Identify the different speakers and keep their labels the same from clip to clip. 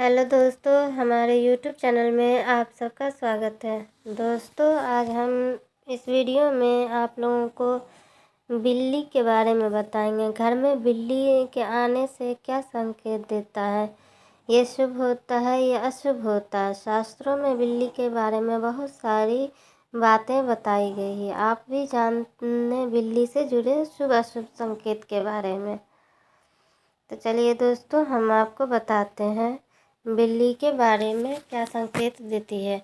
Speaker 1: Hello दोस्तों, हमारे YouTube channel में आप सबका स्वागत है। दोस्तों, आज हम इस वीडियो में आप लोगों को बिल्ली के बारे में बताएंगे। घर में बिल्ली के आने से क्या संकेत देता है, ये शुभ होता है या अशुभ होता है। शास्त्रों में बिल्ली के बारे में बहुत सारी बातें बताई गई है। आप भी जाने बिल्ली से जुड़े शुभ अशुभ संकेत के बारे में। तो चलिए दोस्तों, हम आपको बताते हैं बिल्ली के बारे में क्या संकेत देती है।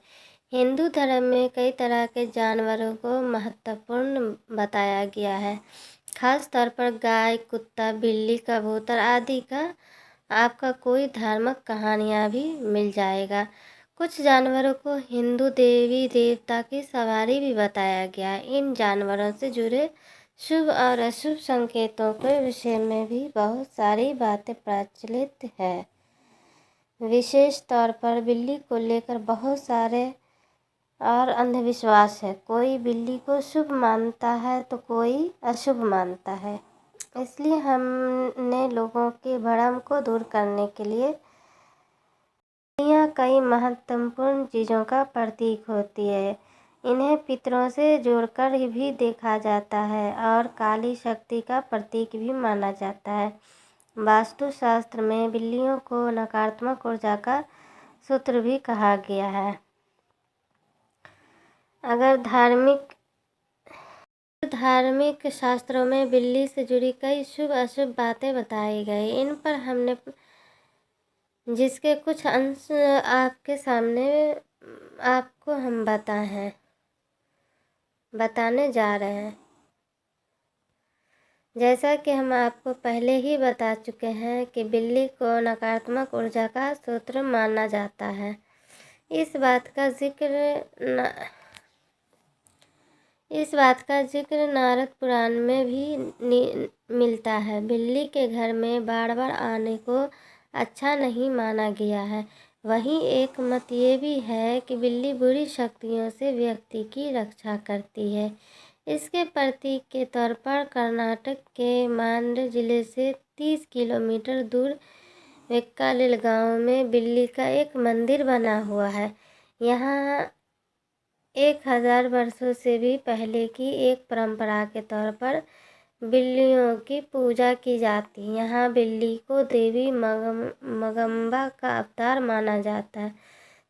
Speaker 1: हिंदू धर्म में कई तरह के जानवरों को महत्वपूर्ण बताया गया है। खास तौर पर गाय, कुत्ता, बिल्ली, कबूतर आदि का आपका कोई धार्मिक कहानियाँ भी मिल जाएगा। कुछ जानवरों को हिंदू देवी देवता की सवारी भी बताया गया है। इन जानवरों से जुड़े शुभ और अशुभ संकेतों के विषय में भी बहुत सारी बातें प्रचलित है। विशेष तौर पर बिल्ली को लेकर बहुत सारे और अंधविश्वास है। कोई बिल्ली को शुभ मानता है तो कोई अशुभ मानता है। इसलिए हमने लोगों के भ्रम को दूर करने के लिए बिल्लियाँ कई महत्वपूर्ण चीज़ों का प्रतीक होती है। इन्हें पितरों से जोड़कर भी देखा जाता है और काली शक्ति का प्रतीक भी माना जाता है। वास्तुशास्त्र में बिल्लियों को नकारात्मक ऊर्जा का सूत्र भी कहा गया है। अगर धार्मिक शास्त्रों में बिल्ली से जुड़ी कई शुभ अशुभ बातें बताई गई। इन पर हमने जिसके कुछ अंश आपके सामने आपको हम बताने जा रहे हैं। जैसा कि हम आपको पहले ही बता चुके हैं कि बिल्ली को नकारात्मक ऊर्जा का सूत्र माना जाता है। इस बात का जिक्र नारद पुराण में भी मिलता है। बिल्ली के घर में बार बार आने को अच्छा नहीं माना गया है। वहीं एक मत ये भी है कि बिल्ली बुरी शक्तियों से व्यक्ति की रक्षा करती है। इसके प्रतीक के तौर पर कर्नाटक के मांड्य जिले से 30 किलोमीटर दूर वेक्कालिल गांव में बिल्ली का एक मंदिर बना हुआ है। यहाँ 1000 वर्षों से भी पहले की एक परंपरा के तौर पर बिल्लियों की पूजा की जाती है। यहाँ बिल्ली को देवी मगम्बा का अवतार माना जाता है।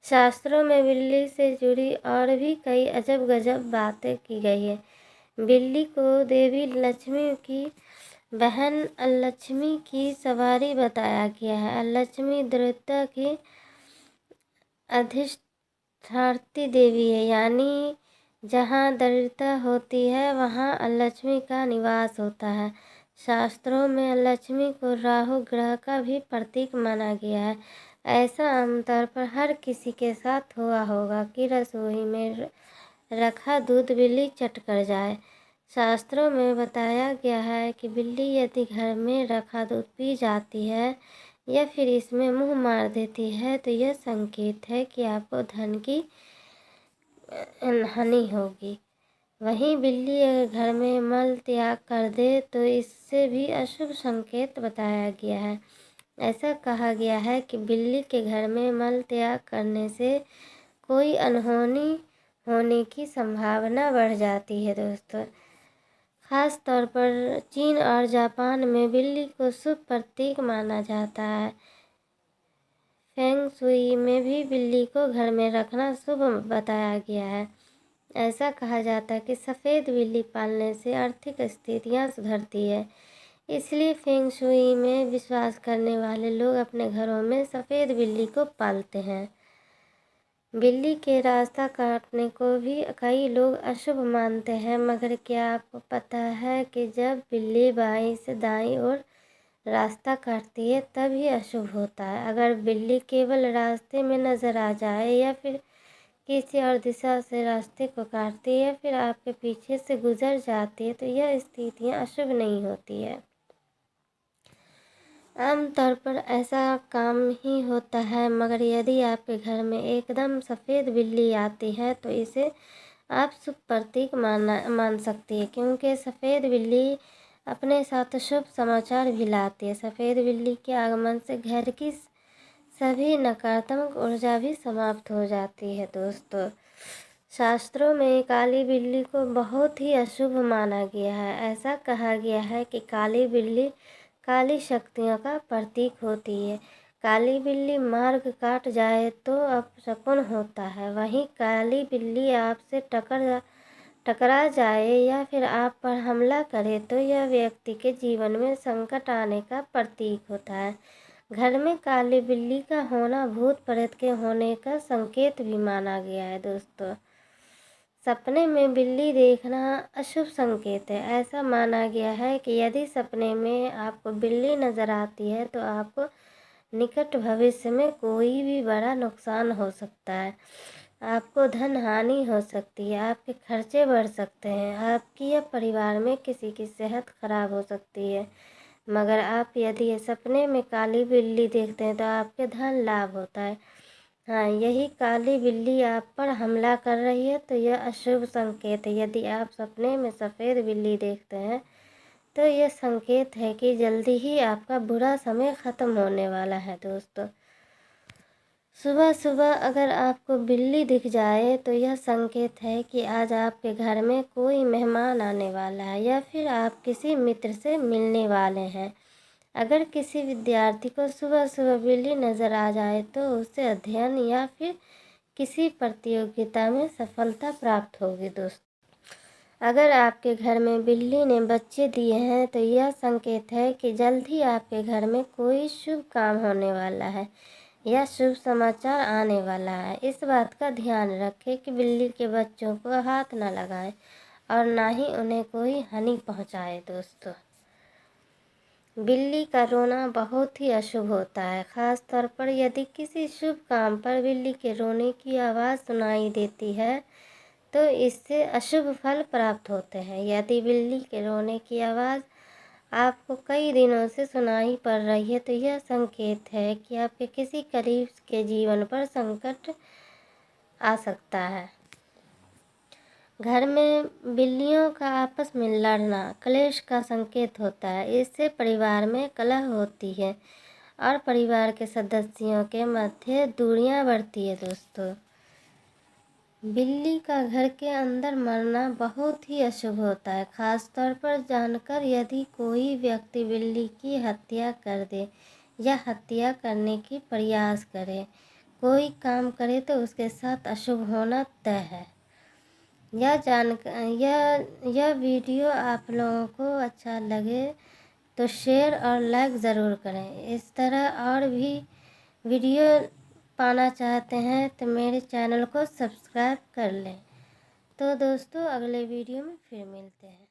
Speaker 1: शास्त्रों में बिल्ली से जुड़ी और भी कई अजब गजब बातें की गई है। बिल्ली को देवी लक्ष्मी की बहन लक्ष्मी की सवारी बताया गया है। लक्ष्मी दरिद्रता की अधिष्ठात्री देवी है, यानी जहाँ दरिद्रता होती है वहाँ लक्ष्मी का निवास होता है। शास्त्रों में लक्ष्मी को राहु ग्रह का भी प्रतीक माना गया है। ऐसा आमतौर पर हर किसी के साथ हुआ होगा कि रसोई में रखा दूध बिल्ली चट कर जाए। शास्त्रों में बताया गया है कि बिल्ली यदि घर में रखा दूध पी जाती है या फिर इसमें मुंह मार देती है तो यह संकेत है कि आपको धन की हानि होगी। वहीं बिल्ली अगर घर में मल त्याग कर दे तो इससे भी अशुभ संकेत बताया गया है। ऐसा कहा गया है कि बिल्ली के घर में मल त्याग करने से कोई अनहोनी होने की संभावना बढ़ जाती है। दोस्तों, खास तौर पर चीन और जापान में बिल्ली को शुभ प्रतीक माना जाता है। फेंग शुई में भी बिल्ली को घर में रखना शुभ बताया गया है। ऐसा कहा जाता है कि सफ़ेद बिल्ली पालने से आर्थिक स्थितियां सुधरती है। इसलिए फेंग शुई में विश्वास करने वाले लोग अपने घरों में सफ़ेद बिल्ली को पालते हैं। बिल्ली के रास्ता काटने को भी कई लोग अशुभ मानते हैं, मगर क्या आपको पता है कि जब बिल्ली बाईं से दाईं ओर रास्ता काटती है तब ही अशुभ होता है। अगर बिल्ली केवल रास्ते में नज़र आ जाए या फिर किसी और दिशा से रास्ते को काटती है या फिर आपके पीछे से गुजर जाती है तो यह स्थितियाँ अशुभ नहीं होती है। आमतौर पर ऐसा काम ही होता है, मगर यदि आपके घर में एकदम सफ़ेद बिल्ली आती है तो इसे आप शुभ प्रतीक मान सकती है, क्योंकि सफ़ेद बिल्ली अपने साथ शुभ समाचार भी लाती है। सफ़ेद बिल्ली के आगमन से घर की सभी नकारात्मक ऊर्जा भी समाप्त हो जाती है। दोस्तों, शास्त्रों में काली बिल्ली को बहुत ही अशुभ माना गया है। ऐसा कहा गया है कि काली बिल्ली काली शक्तियों का प्रतीक होती है। काली बिल्ली मार्ग काट जाए तो अपशकुन होता है। वहीं काली बिल्ली आपसे टकरा जाए या फिर आप पर हमला करे तो यह व्यक्ति के जीवन में संकट आने का प्रतीक होता है। घर में काली बिल्ली का होना भूत प्रेत के होने का संकेत भी माना गया है। दोस्तों, सपने में बिल्ली देखना अशुभ संकेत है। ऐसा माना गया है कि यदि सपने में आपको बिल्ली नज़र आती है तो आपको निकट भविष्य में कोई भी बड़ा नुकसान हो सकता है। आपको धन हानि हो सकती है, आपके खर्चे बढ़ सकते हैं, आपकी या परिवार में किसी की सेहत खराब हो सकती है। मगर आप यदि सपने में काली बिल्ली देखते हैं तो आपके धन लाभ होता है। हाँ, यही काली बिल्ली आप पर हमला कर रही है तो यह अशुभ संकेत है। यदि आप सपने में सफ़ेद बिल्ली देखते हैं तो यह संकेत है कि जल्दी ही आपका बुरा समय ख़त्म होने वाला है। दोस्तों, सुबह सुबह अगर आपको बिल्ली दिख जाए तो यह संकेत है कि आज आपके घर में कोई मेहमान आने वाला है या फिर आप किसी मित्र से मिलने वाले हैं। अगर किसी विद्यार्थी को सुबह सुबह बिल्ली नज़र आ जाए तो उसे अध्ययन या फिर किसी प्रतियोगिता में सफलता प्राप्त होगी। दोस्तों, अगर आपके घर में बिल्ली ने बच्चे दिए हैं तो यह संकेत है कि जल्द ही आपके घर में कोई शुभ काम होने वाला है या शुभ समाचार आने वाला है। इस बात का ध्यान रखें कि बिल्ली के बच्चों को हाथ न लगाएं और ना ही उन्हें कोई हानि पहुंचाए। दोस्तों, बिल्ली का रोना बहुत ही अशुभ होता है। ख़ास तौर पर यदि किसी शुभ काम पर बिल्ली के रोने की आवाज़ सुनाई देती है तो इससे अशुभ फल प्राप्त होते हैं। यदि बिल्ली के रोने की आवाज़ आपको कई दिनों से सुनाई पड़ रही है तो यह संकेत है कि आपके किसी करीब के जीवन पर संकट आ सकता है। घर में बिल्लियों का आपस में लड़ना क्लेश का संकेत होता है। इससे परिवार में कलह होती है और परिवार के सदस्यों के मध्य दूरियां बढ़ती है। दोस्तों, बिल्ली का घर के अंदर मरना बहुत ही अशुभ होता है। ख़ास तौर पर जानकर यदि कोई व्यक्ति बिल्ली की हत्या कर दे या हत्या करने की प्रयास करे, कोई काम करे तो उसके साथ अशुभ होना तय है। यह वीडियो आप लोगों को अच्छा लगे तो शेयर और लाइक ज़रूर करें। इस तरह और भी वीडियो पाना चाहते हैं तो मेरे चैनल को सब्सक्राइब कर लें। तो दोस्तों, अगले वीडियो में फिर मिलते हैं।